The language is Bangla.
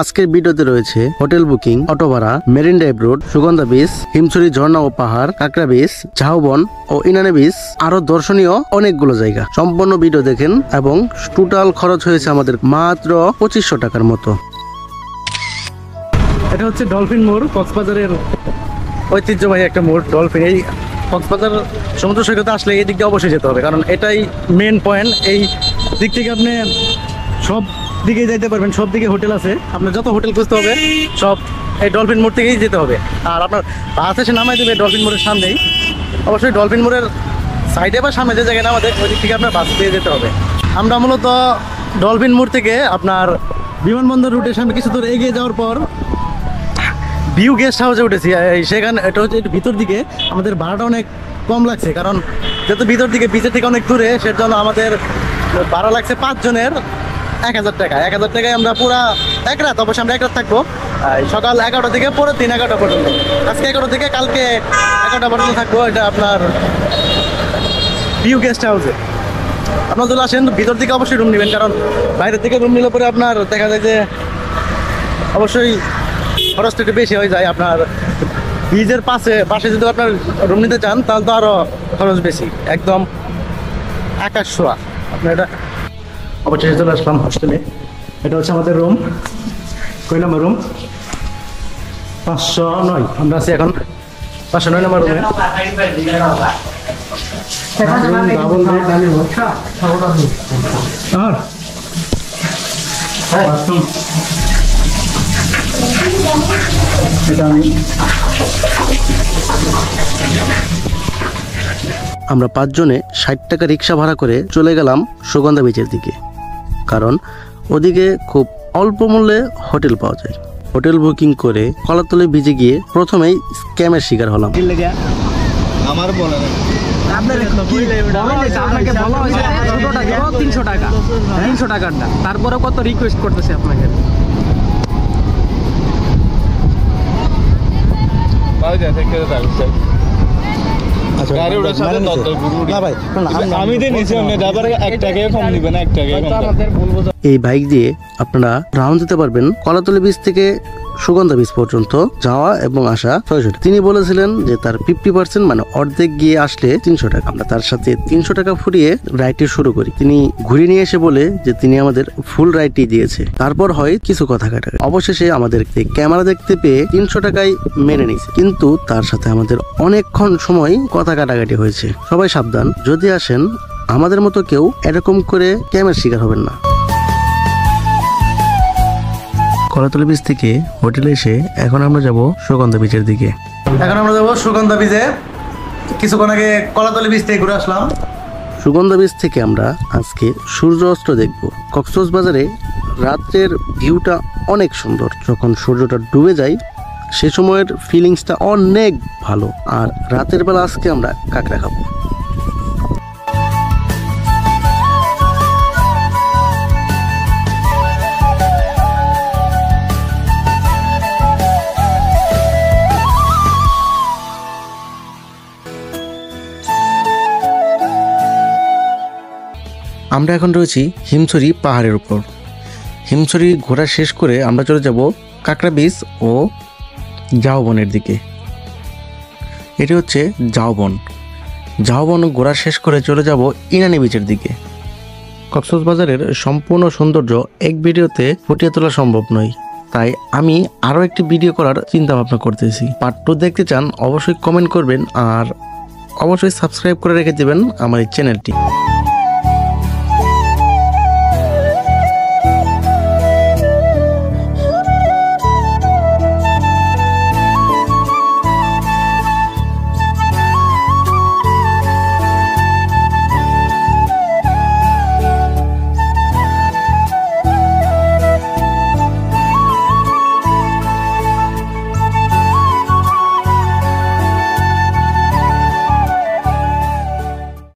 আজকের ভিডিওতে রয়েছে হোটেল বুকিং, অটো ভাড়া, marine drive road, Sugandha beach, Himchari ঝর্ণা ও পাহাড়, কাঁকড়া বিচ, ঝাউবন ও ইনানি বিচ, আরো দর্শনীয় অনেকগুলো জায়গা। সম্পূর্ণ ভিডিও দেখেন এবং টোটাল খরচ হয়েছে আমাদের মাত্র 2500 টাকার মতো। এটা হচ্ছে ডলফিন মোড়, কক্সবাজারের ঐতিহ্যবাহী একটা মোড় ডলফিন। এই কক্সবাজার সমুদ্র সৈকতে আসলে এই দিক দিয়ে অবশ্যই যেতে হবে, কারণ এটাই মেন পয়েন্ট। এই দিক থেকে আপনি সব দিকে যেতে পারবেন, সব দিকে হোটেল আছে। আপনার যত হোটেল খুঁজতে হবে সব এই ডলফিন মোড় থেকেই যেতে হবে। আর আপনার বাস এসে নামাই দেবে ডলফিন মোড়ের সামনেই। অবশ্যই ডলফিন মোড়ের সাইডে বা সামনে যে জায়গায় নামাতে ওই দিক থেকে আপনার বাস পেয়ে যেতে হবে। আমরা মূলত ডলফিন মোড় থেকে আপনার বিমানবন্দর রুটের সামনে কিছু দূর এগিয়ে যাওয়ার পর ভিউ গেস্ট হাউসে উঠেছি। সেখানে এটা হচ্ছে ভিতর দিকে, আমাদের ভাড়াটা অনেক কম লাগছে, কারণ যেহেতু ভিতর দিকে বিচের থেকে অনেক দূরে, সের জন্য আমাদের ভাড়া লাগছে 5 জনের 1000 টাকা। 1000 টাকায় আমরা পুরা এক রাত, অবশ্যই আমরা এক রাত থাকবো, সকাল 11টা থেকে পরে 11টা পর্যন্ত। আজকে 11টা থেকে কালকে 11টা পর্যন্ত থাকবো। এটা আপনার ভিউ গেস্ট হাউসে। আপনার যদি আসেন ভিতর দিকে অবশ্যই রুম নেবেন, কারণ বাইরের থেকে রুম নিলে পরে আপনার দেখা যায় যে অবশ্যই খরচটা একটু বেশি হয়ে যায়। আপনার বীজের পাশে যদি আপনার রুম নিতে চান তাহলে তো আরও খরচ বেশি, একদম আকাশ ছোঁয়া। আপনার এটা অবশ্যই চলে আসলাম হোস্টেলে। এটা হচ্ছে আমাদের রুম, কয় নম্বর রুম? 509। আমরা আছি এখন 509 নম্বর রুমে। আমরা 5 জনে 60 টাকা রিক্সা ভাড়া করে চলে গেলাম সুগন্ধা বিচের দিকে, কারণ ওদিকে খুব অল্প মূল্যে হোটেল পাওয়া যায়। হোটেল বুকিং করে কলাতলি বিচে গিয়ে প্রথমেই স্ক্যামের শিকার হলাম। আমার বলে না, আপনাকে 300 টাকার না, তারপরে কত রিকোয়েস্ট করতেছে আপনাকে। এই বাইক দিয়ে আপনারা রাউন্ড দিতে পারবেন কলাতলি বিচ থেকে সুগন্ধা বিচ পর্যন্ত যাওয়া এবং আসা 600 টাকা। তিনি বলেছিলেন যে তার 50% মানে অর্ধেক গিয়ে আসলে 300 টাকা। আমরা তার সাথে 300 টাকা ফুরিয়ে রাইডটি শুরু করি। তিনি ঘুরে নিয়ে এসে বলে যে তিনি আমাদের ফুল রাইডটি দিয়েছে। তারপর হয় কিছু কথা কাটাকাটি। অবশেষে আমাদের ক্যামেরা দেখতে পেয়ে 300 টাকায় মেনে নিয়েছে, কিন্তু তার সাথে আমাদের অনেকক্ষণ সময় কথা কাটাকাটি হয়েছে। সবাই সাবধান, যদি আসেন আমাদের মতো কেউ এরকম করে ক্যামেরার শিকার হবেন না। কলাতলি বিচ থেকে হোটেলে এসে এখন আমরা যাব সুগন্ধা বিচের দিকে। এখন আমরা যাব সুগন্ধা বিচে। কিছুক্ষণ আগে কলাতলি বিচ থেকে ঘুরে আসলাম। সুগন্ধা বিচ থেকে আমরা আজকে সূর্য অস্ত দেখব। কক্সবাজারে রাত্রের ভিউটা অনেক সুন্দর। যখন সূর্যটা ডুবে যায় সে সময়ের ফিলিংসটা অনেক ভালো। আর রাতের বেলা আজকে আমরা কাঁকড়া খাবো। আমরা এখন রয়েছি হিমছড়ি পাহাড়ের উপর। হিমছড়ি ঘোরা শেষ করে আমরা চলে যাব কাঁকড়া বিচ ও ঝাউবনের দিকে। এটি হচ্ছে ঝাউবন। ঝাউবন ঘোরা শেষ করে চলে যাব ইনানি বিচের দিকে। কক্সবাজারের সম্পূর্ণ সৌন্দর্য এক ভিডিওতে ফুটিয়ে তোলা সম্ভব নয়, তাই আমি আরও একটি ভিডিও করার চিন্তা ভাবনা করতেছি। পার্ট 2 দেখতে চান অবশ্যই কমেন্ট করবেন, আর অবশ্যই সাবস্ক্রাইব করে রেখে দেবেন আমার এই চ্যানেলটি।